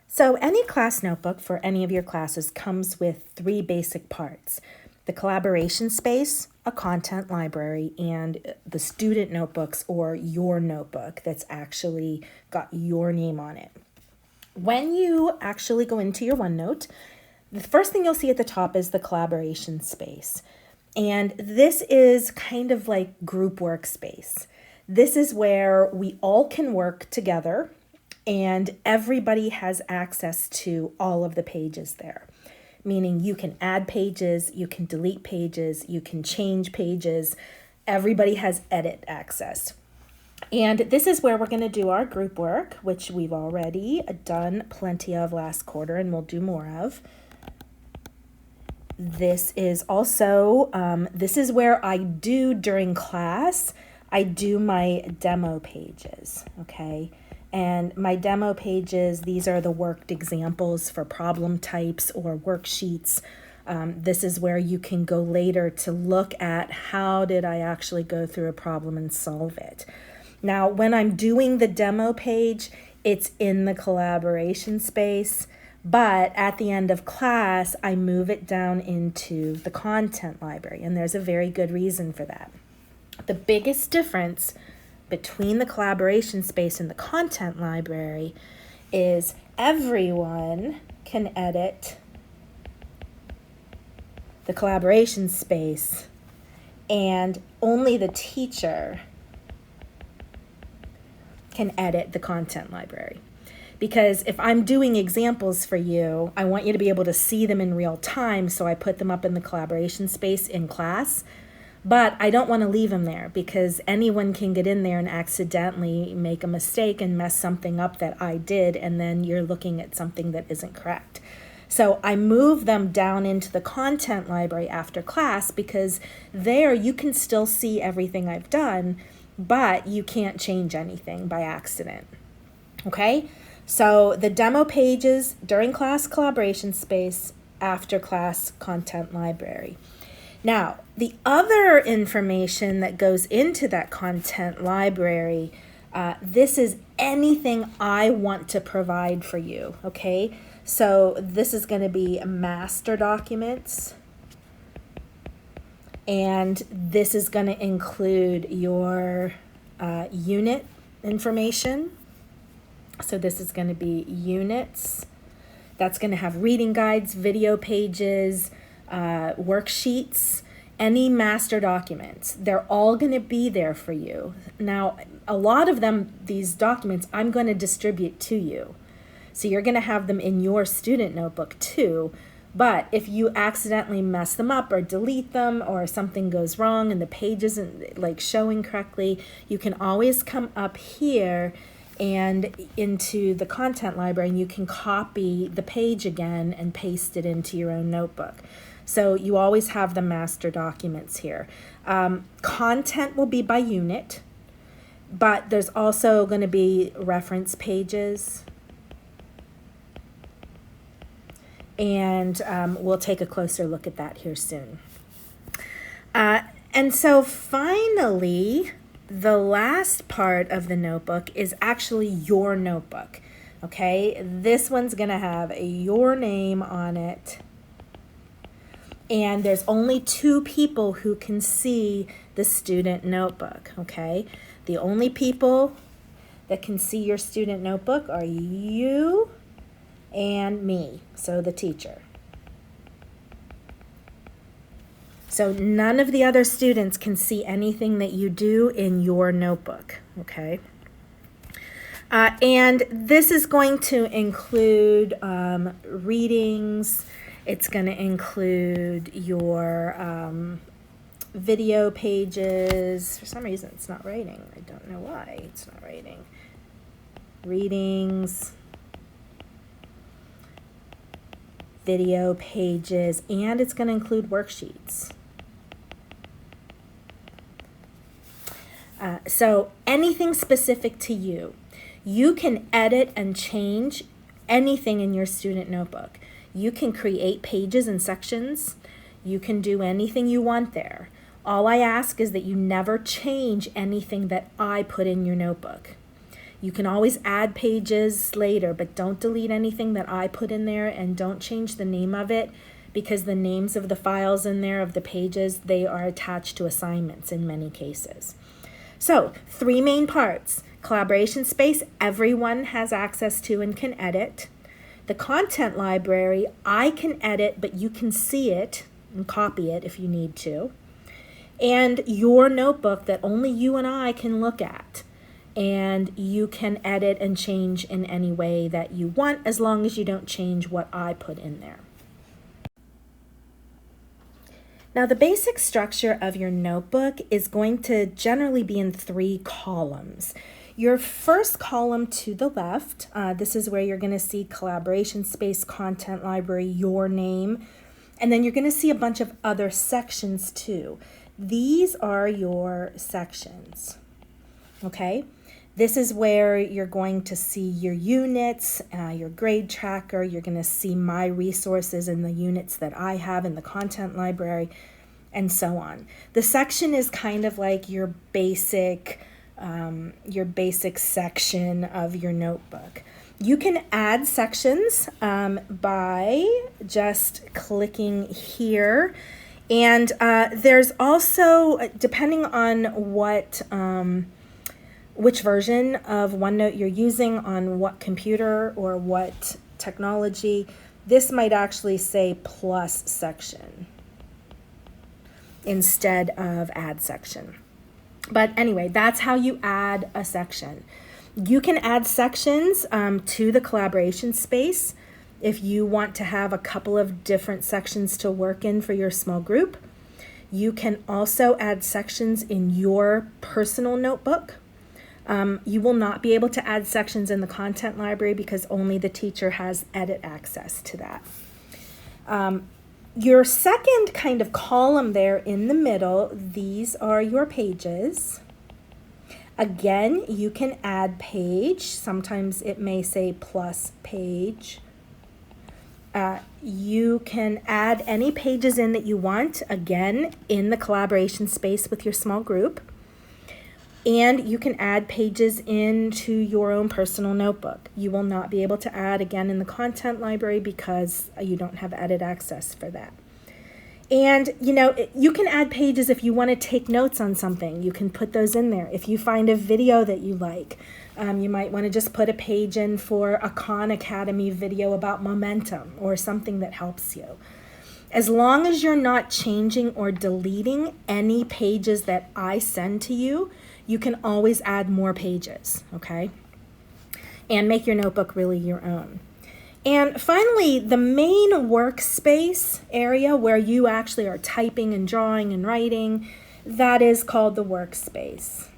So any class notebook for any of your classes comes with three basic parts: the collaboration space, a content library, and the student notebooks or your notebook that's actually got your name on it. When you actually go into your OneNote, the first thing you'll see at the top is the collaboration space. And this is kind of like group workspace. This is where we all can work together and everybody has access to all of the pages there. Meaning you can add pages, you can delete pages, you can change pages. Everybody has edit access. And this is where we're going to do our group work, which we've already done plenty of last quarter and we'll do more of. This is also, this is where I do during class, I do my demo pages, okay? And my demo pages, these are the worked examples for problem types or worksheets. This is where you can go later to look at how did I actually go through a problem and solve it. Now, when I'm doing the demo page, it's in the collaboration space, but at the end of class, I move it down into the content library, and there's a very good reason for that. The biggest difference between the collaboration space and the content library is everyone can edit the collaboration space and only the teacher can edit the content library. Because if I'm doing examples for you, I want you to be able to see them in real time, so I put them up in the collaboration space in class. But I don't want to leave them there because anyone can get in there and accidentally make a mistake and mess something up that I did, and then you're looking at something that isn't correct. So I move them down into the content library after class because there you can still see everything I've done, but you can't change anything by accident. Okay? So the demo pages during class collaboration space, after class content library. Now, the other information that goes into that content library, this is anything I want to provide for you, okay? So this is going to be master documents, and this is going to include your unit information. So this is going to be units. That's going to have reading guides, video pages, worksheets, any master documents. They're all going to be there for you. Now, a lot of them, these documents, I'm going to distribute to you. So you're going to have them in your student notebook too. But if you accidentally mess them up or delete them or something goes wrong and the page isn't like showing correctly, you can always come up here and into the content library and you can copy the page again and paste it into your own notebook. So you always have the master documents here. Content will be by unit, but there's also going to be reference pages. And we'll take a closer look at that here soon. And so finally, the last part of the notebook is actually your notebook, okay? This one's going to have your name on it. And there's only 2 people who can see the student notebook, okay? The only people that can see your student notebook are you and me, so the teacher. So none of the other students can see anything that you do in your notebook, okay? And this is going to include readings. It's going to include your video pages. For some reason, it's not writing. I don't know why it's not writing. Readings, video pages, and it's going to include worksheets. So anything specific to you, you can edit and change anything in your student notebook. You can create pages and sections. You can do anything you want there. All I ask is that you never change anything that I put in your notebook. You can always add pages later, but don't delete anything that I put in there, and don't change the name of it, because the names of the files in there, of the pages, they are attached to assignments in many cases. So 3 main parts: collaboration space, everyone has access to and can edit. The content library, I can edit, but you can see it and copy it if you need to. And your notebook that only you and I can look at. And you can edit and change in any way that you want, as long as you don't change what I put in there. Now, the basic structure of your notebook is going to generally be in 3 columns. Your first column to the left, this is where you're going to see collaboration space, content library, your name, and then you're going to see a bunch of other sections too. These are your sections, okay? This is where you're going to see your units, your grade tracker. You're going to see my resources and the units that I have in the content library, and so on. The section is kind of like your basic section of your notebook. You can add sections by just clicking here. And there's also, depending on which version of OneNote you're using, on what computer or what technology, this might actually say plus section instead of add section. But anyway, that's how you add a section. You can add sections to the collaboration space if you want to have a couple of different sections to work in for your small group. You can also add sections in your personal notebook. You will not be able to add sections in the content library because only the teacher has edit access to that. Your second kind of column there in the middle, these are your pages. Again, you can add page. Sometimes it may say plus page. You can add any pages in that you want, again, in the collaboration space with your small group. And you can add pages into your own personal notebook. You will not be able to add again in the content library because you don't have edit access for that. And, you can add pages if you want to take notes on something. You can put those in there. If you find a video that you like, you might want to just put a page in for a Khan Academy video about momentum or something that helps you. As long as you're not changing or deleting any pages that I send to you, you can always add more pages, okay? And make your notebook really your own. And finally, the main workspace area where you actually are typing and drawing and writing, that is called the workspace.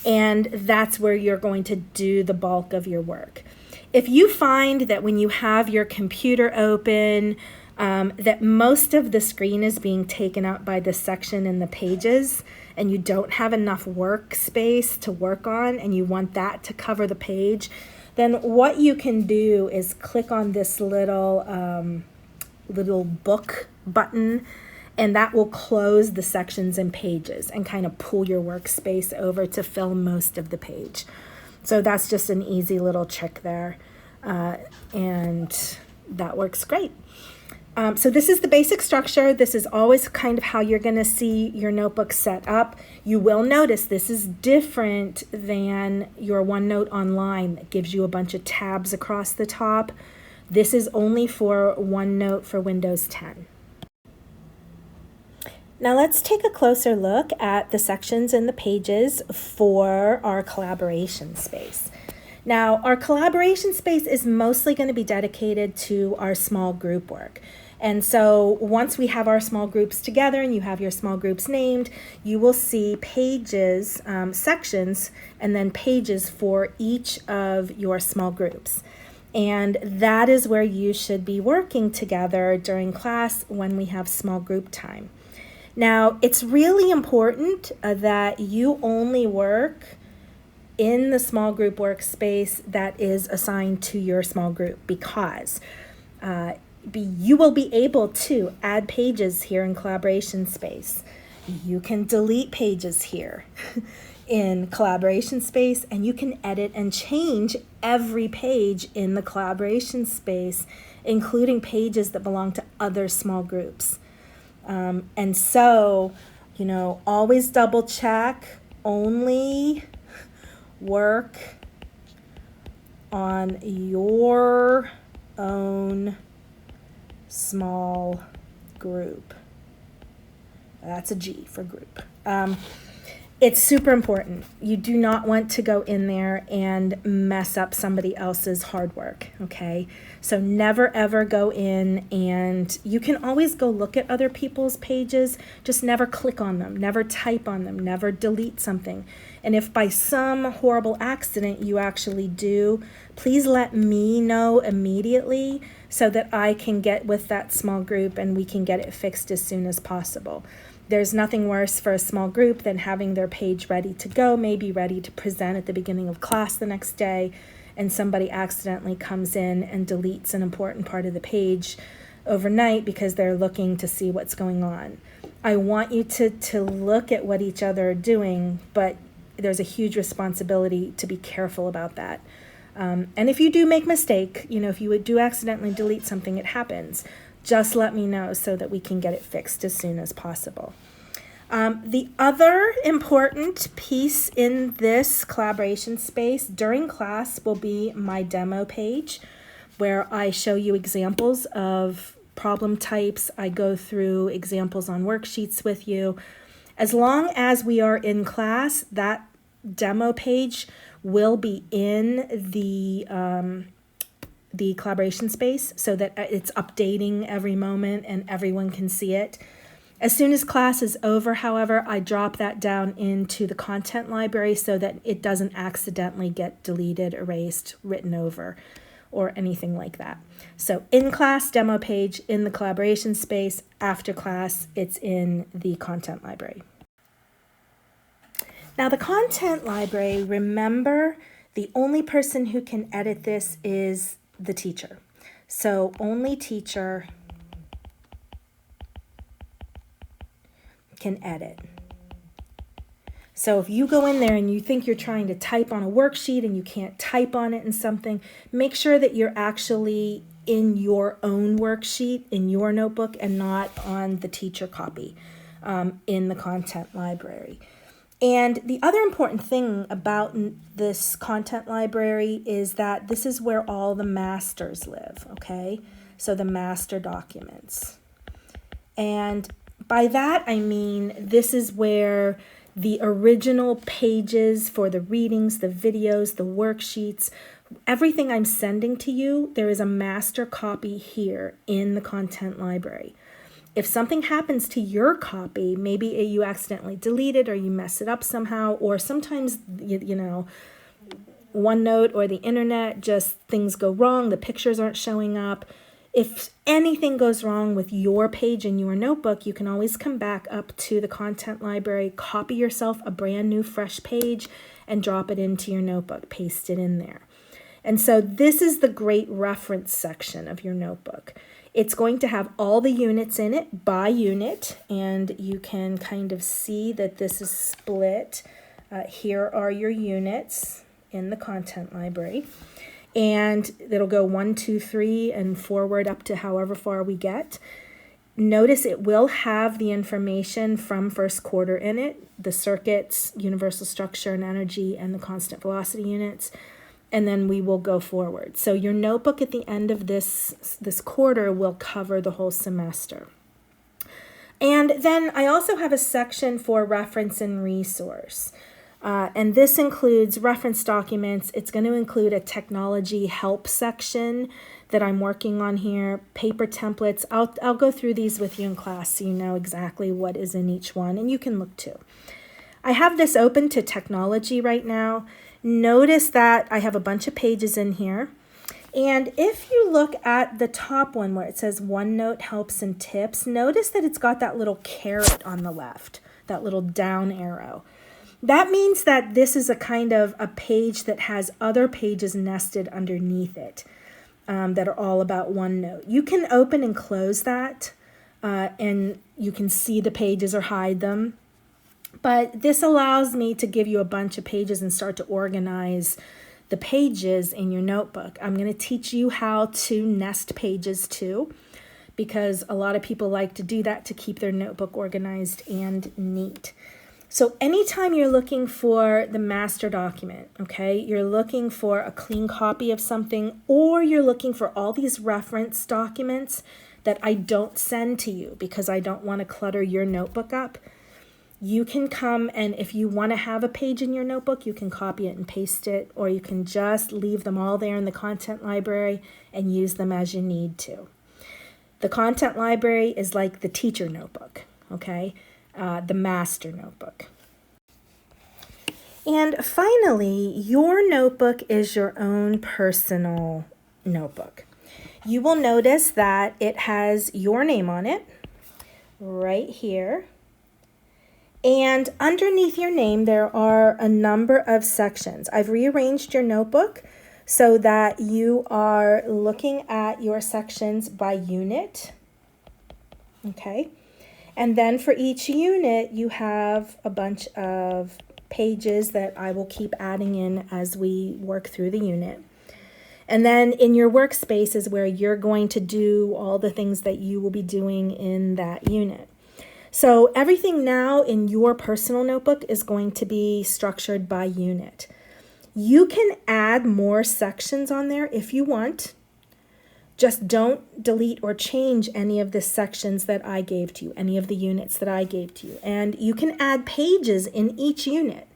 And that's where you're going to do the bulk of your work. If you find that when you have your computer open, that most of the screen is being taken up by the section and the pages, and you don't have enough workspace to work on, and you want that to cover the page, then what you can do is click on this little book button, and that will close the sections and pages and kind of pull your workspace over to fill most of the page. So that's just an easy little trick there, and that works great. So this is the basic structure. This is always kind of how you're going to see your notebook set up. You will notice this is different than your OneNote Online that gives you a bunch of tabs across the top. This is only for OneNote for Windows 10. Now let's take a closer look at the sections and the pages for our collaboration space. Now, our collaboration space is mostly going to be dedicated to our small group work. And so once we have our small groups together and you have your small groups named, you will see pages, sections, and then pages for each of your small groups. And that is where you should be working together during class when we have small group time. Now, it's really important that you only work in the small group workspace that is assigned to your small group, because you will be able to add pages here in collaboration space. You can delete pages here in collaboration space, and you can edit and change every page in the collaboration space, including pages that belong to other small groups. And so, always double check, only work on your own small group. That's a G for group. It's super important. You do not want to go in there and mess up somebody else's hard work, okay? So never ever go in, and you can always go look at other people's pages, just never click on them, never type on them, never delete something. And if by some horrible accident you actually do, please let me know immediately so that I can get with that small group and we can get it fixed as soon as possible. There's nothing worse for a small group than having their page ready to go, maybe ready to present at the beginning of class the next day, and somebody accidentally comes in and deletes an important part of the page overnight because they're looking to see what's going on. I want you to look at what each other are doing, but there's a huge responsibility to be careful about that. And if you do make a mistake, if you do accidentally delete something, it happens. Just let me know so that we can get it fixed as soon as possible. The other important piece in this collaboration space during class will be my demo page, where I show you examples of problem types. I go through examples on worksheets with you. As long as we are in class, that demo page will be in the collaboration space so that it's updating every moment and everyone can see it. As soon as class is over, however, I drop that down into the content library so that it doesn't accidentally get deleted, erased, written over, or anything like that. So in class, demo page in the collaboration space. After class, it's in the content library. Now the content library, remember, the only person who can edit this is the teacher. So only teacher can edit. So if you go in there and you think you're trying to type on a worksheet and you can't type on it in something, make sure that you're actually in your own worksheet, in your notebook, and not on the teacher copy in the content library. And the other important thing about this content library is that this is where all the masters live, okay? So the master documents. And by that, I mean, this is where the original pages for the readings, the videos, the worksheets, everything I'm sending to you, there is a master copy here in the content library. If something happens to your copy, maybe you accidentally delete it or you mess it up somehow, or sometimes, OneNote or the internet, just things go wrong, the pictures aren't showing up. If anything goes wrong with your page in your notebook, you can always come back up to the content library, copy yourself a brand new fresh page, and drop it into your notebook, paste it in there. And so this is the great reference section of your notebook. It's going to have all the units in it by unit, and you can kind of see that this is split. Here are your units in the content library, and it'll go 1, 2, 3, and forward up to however far we get. Notice it will have the information from first quarter in it, the circuits, universal structure and energy, and the constant velocity units. And then we will go forward. So your notebook at the end of this quarter will cover the whole semester. And then I also have a section for reference and resource. And this includes reference documents. It's going to include a technology help section that I'm working on here, paper templates. I'll go through these with you in class so you know exactly what is in each one, and you can look too. I have this open to technology right now. Notice that I have a bunch of pages in here. And if you look at the top one where it says OneNote helps and tips, notice that it's got that little caret on the left, that little down arrow. That means that this is a kind of a page that has other pages nested underneath it that are all about OneNote. You can open and close that and you can see the pages or hide them. But this allows me to give you a bunch of pages and start to organize the pages in your notebook. I'm going to teach you how to nest pages too, because a lot of people like to do that to keep their notebook organized and neat. So anytime you're looking for the master document, okay, you're looking for a clean copy of something, or you're looking for all these reference documents that I don't send to you because I don't want to clutter your notebook up, you can come, and if you want to have a page in your notebook, you can copy it and paste it, or you can just leave them all there in the content library and use them as you need to. The content library is like the teacher notebook, okay? The master notebook. And finally, your notebook is your own personal notebook. You will notice that it has your name on it right here. And underneath your name, there are a number of sections. I've rearranged your notebook so that you are looking at your sections by unit. Okay. And then for each unit, you have a bunch of pages that I will keep adding in as we work through the unit. And then in your workspace is where you're going to do all the things that you will be doing in that unit. So everything now in your personal notebook is going to be structured by unit. You can add more sections on there if you want. Just don't delete or change any of the sections that I gave to you, any of the units that I gave to you. And you can add pages in each unit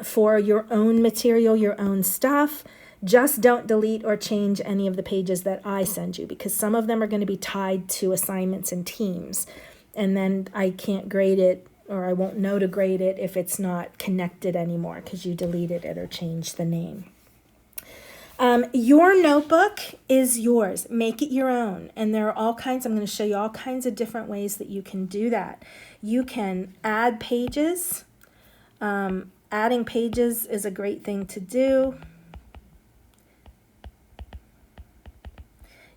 for your own material, your own stuff. Just don't delete or change any of the pages that I send you, because some of them are going to be tied to assignments and teams. And then I can't grade it, or I won't know to grade it if it's not connected anymore because you deleted it or changed the name. Your notebook is yours. Make it your own. And there are all kinds, I'm going to show you all kinds of different ways that you can do that. You can add pages. Adding pages is a great thing to do.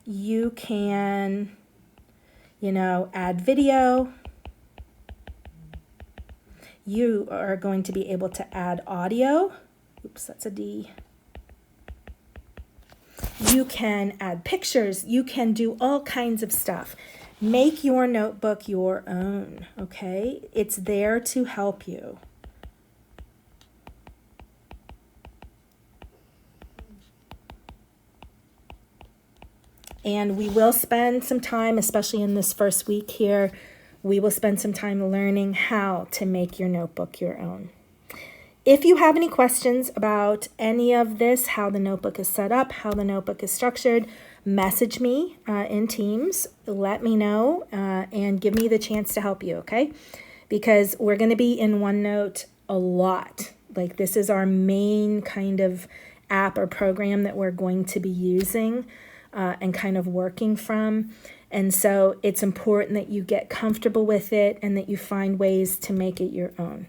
You can, add video. You are going to be able to add audio. Oops, that's a D. You can add pictures. You can do all kinds of stuff. Make your notebook your own, okay? It's there to help you. And we will spend some time, especially in this first week here, we will spend some time learning how to make your notebook your own. If you have any questions about any of this, how the notebook is set up, how the notebook is structured, message me in Teams, let me know, and give me the chance to help you, okay? Because we're going to be in OneNote a lot. Like, this is our main kind of app or program that we're going to be using and kind of working from. And so it's important that you get comfortable with it and that you find ways to make it your own.